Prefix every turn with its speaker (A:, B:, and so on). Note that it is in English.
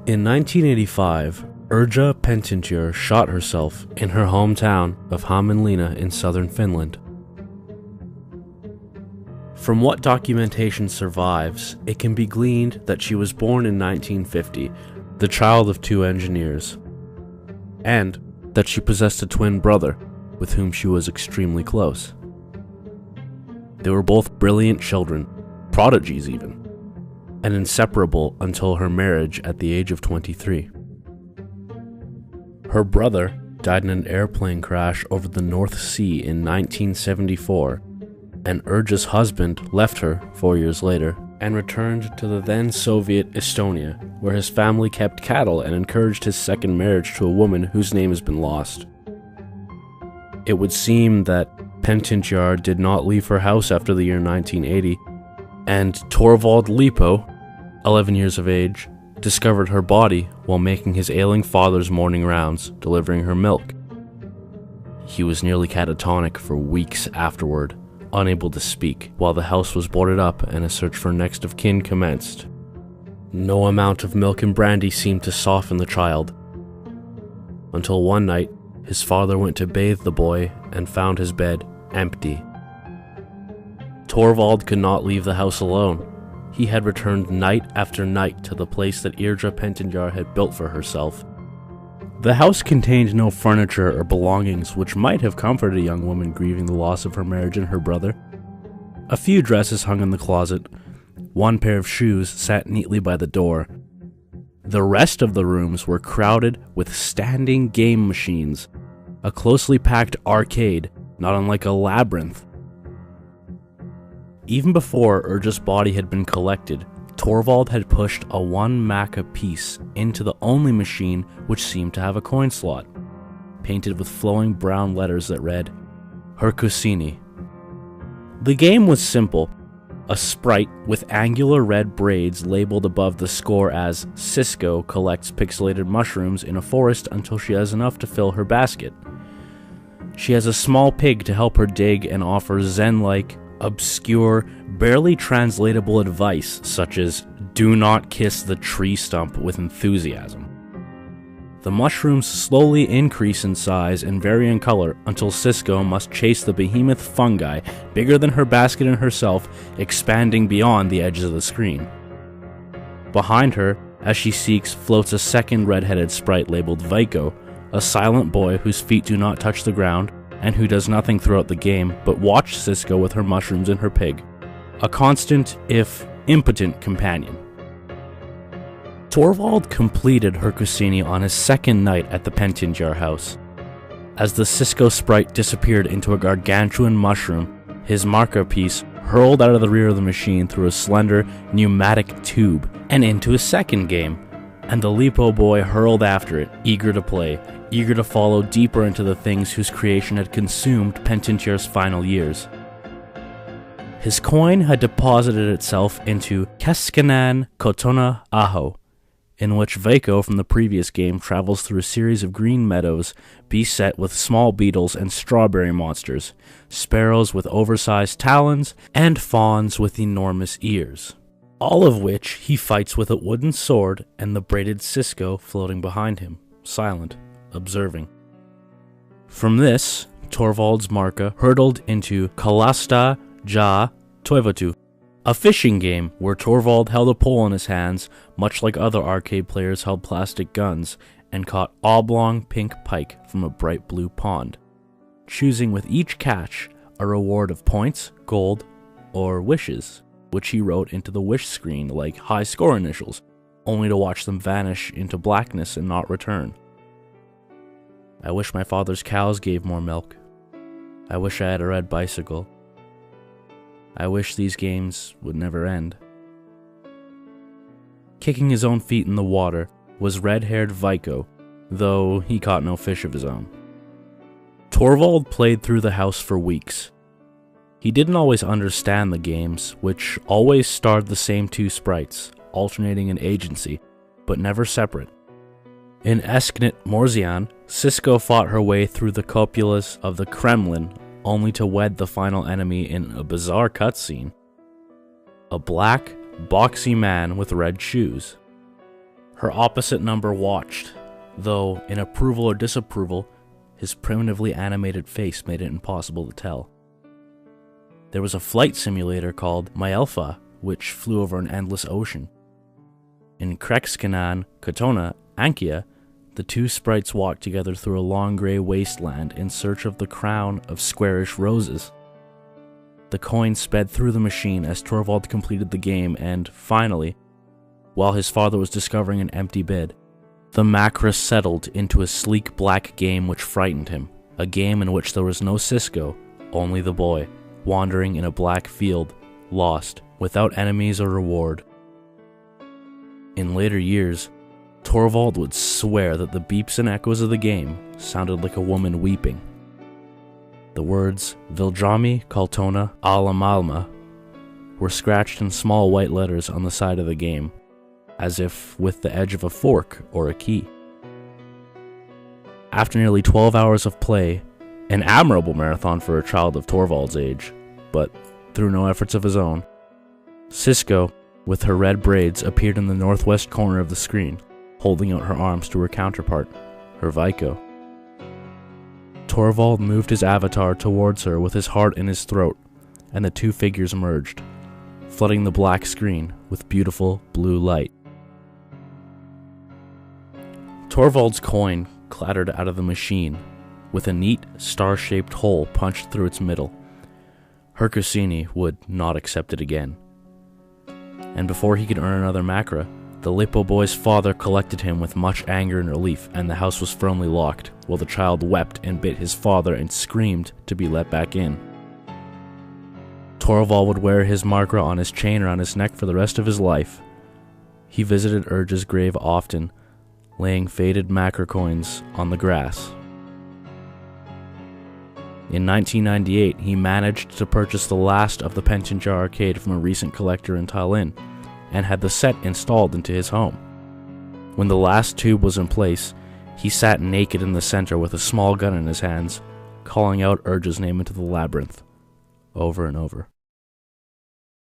A: In 1985, Idra Pentintyär shot herself in her hometown of Hämeenlinna in southern Finland. From what documentation survives, it can be gleaned that she was born in 1950, the child of two engineers, and that she possessed a twin brother with whom she was extremely close. They were both brilliant children, prodigies even, and inseparable until her marriage at the age of 23. Her brother died in an airplane crash over the North Sea in 1974, and Idra's husband left her 4 years later and returned to the then Soviet Estonia, where his family kept cattle and encouraged his second marriage to a woman whose name has been lost. It would seem that Pentintyär did not leave her house after the year 1980, and Torvald Lipo, 11 years of age, discovered her body while making his ailing father's morning rounds, delivering her milk. He was nearly catatonic for weeks afterward, unable to speak, while the house was boarded up and a search for next of kin commenced. No amount of milk and brandy seemed to soften the child, until one night his father went to bathe the boy and found his bed empty. Torvald could not leave the house alone. He had returned night after night to the place that Idra Pentingar had built for herself. The house contained no furniture or belongings which might have comforted a young woman grieving the loss of her marriage and her brother. A few dresses hung in the closet. One pair of shoes sat neatly by the door. The rest of the rooms were crowded with standing game machines, a closely packed arcade, not unlike a labyrinth. Even before Idra's body had been collected, Torvald had pushed a 1 Maca piece into the only machine which seemed to have a coin slot, painted with flowing brown letters that read, Herkusini. The game was simple. A sprite with angular red braids labeled above the score as Cisco collects pixelated mushrooms in a forest until she has enough to fill her basket. She has a small pig to help her dig and offers zen-like, obscure, barely translatable advice such as do not kiss the tree stump with enthusiasm. The mushrooms slowly increase in size and vary in color until Cisco must chase the behemoth fungi bigger than her basket and herself, expanding beyond the edges of the screen. Behind her, as she seeks, floats a second red-headed sprite labeled Vaiko, a silent boy whose feet do not touch the ground and who does nothing throughout the game but watch Cisco with her mushrooms and her pig. A constant, if impotent, companion. Torvald completed Herkusini on his second night at the Pentintyär house. As the Cisco sprite disappeared into a gargantuan mushroom, his marker piece hurled out of the rear of the machine through a slender pneumatic tube and into a second game, and the Lipo boy hurled after it, eager to play, eager to follow deeper into the things whose creation had consumed Pentintyär's final years. His coin had deposited itself into Keskanan Kotona Aho, in which Vaiko from the previous game travels through a series of green meadows beset with small beetles and strawberry monsters, sparrows with oversized talons, and fawns with enormous ears, all of which he fights with a wooden sword and the braided Cisco floating behind him, silent, observing. From this, Torvald's Marka hurtled into Kalasta Ja Toivotu, a fishing game where Torvald held a pole in his hands, much like other arcade players held plastic guns, and caught oblong pink pike from a bright blue pond, choosing with each catch a reward of points, gold, or wishes, which he wrote into the wish screen like high score initials, only to watch them vanish into blackness and not return. I wish my father's cows gave more milk. I wish I had a red bicycle. I wish these games would never end. Kicking his own feet in the water was red-haired Vaiko, though he caught no fish of his own. Torvald played through the house for weeks. He didn't always understand the games, which always starred the same two sprites, alternating in agency, but never separate. In Esknit Morzian, Cisco fought her way through the cupolas of the Kremlin, only to wed the final enemy in a bizarre cutscene. A black, boxy man with red shoes. Her opposite number watched, though in approval or disapproval, his primitively animated face made it impossible to tell. There was a flight simulator called Myelfa, which flew over an endless ocean. In Krexkanan, Kotona, Ankia, the two sprites walked together through a long grey wasteland in search of the crown of squarish roses. The coin sped through the machine as Torvald completed the game, and finally, while his father was discovering an empty bid, the macra settled into a sleek black game which frightened him, a game in which there was no Cisco, only the boy, wandering in a black field, lost, without enemies or reward. In later years, Torvald would swear that the beeps and echoes of the game sounded like a woman weeping. The words Vildrami Kaltona Alamalma were scratched in small white letters on the side of the game, as if with the edge of a fork or a key. After nearly 12 hours of play, an admirable marathon for a child of Torvald's age, but through no efforts of his own, Cisco, with her red braids, appeared in the northwest corner of the screen, holding out her arms to her counterpart, her Vico. Torvald moved his avatar towards her with his heart in his throat, and the two figures merged, flooding the black screen with beautiful blue light. Torvald's coin clattered out of the machine, with a neat, star-shaped hole punched through its middle. Hercusini would not accept it again. And before he could earn another macra, the Lipo boy's father collected him with much anger and relief, and the house was firmly locked, while the child wept and bit his father and screamed to be let back in. Torvald would wear his macra on his chain around his neck for the rest of his life. He visited Urge's grave often, laying faded macra coins on the grass. In 1998, he managed to purchase the last of the Pentintyär arcade from a recent collector in Tallinn, and had the set installed into his home. When the last tube was in place, he sat naked in the center with a small gun in his hands, calling out Urge's name into the labyrinth, over and over.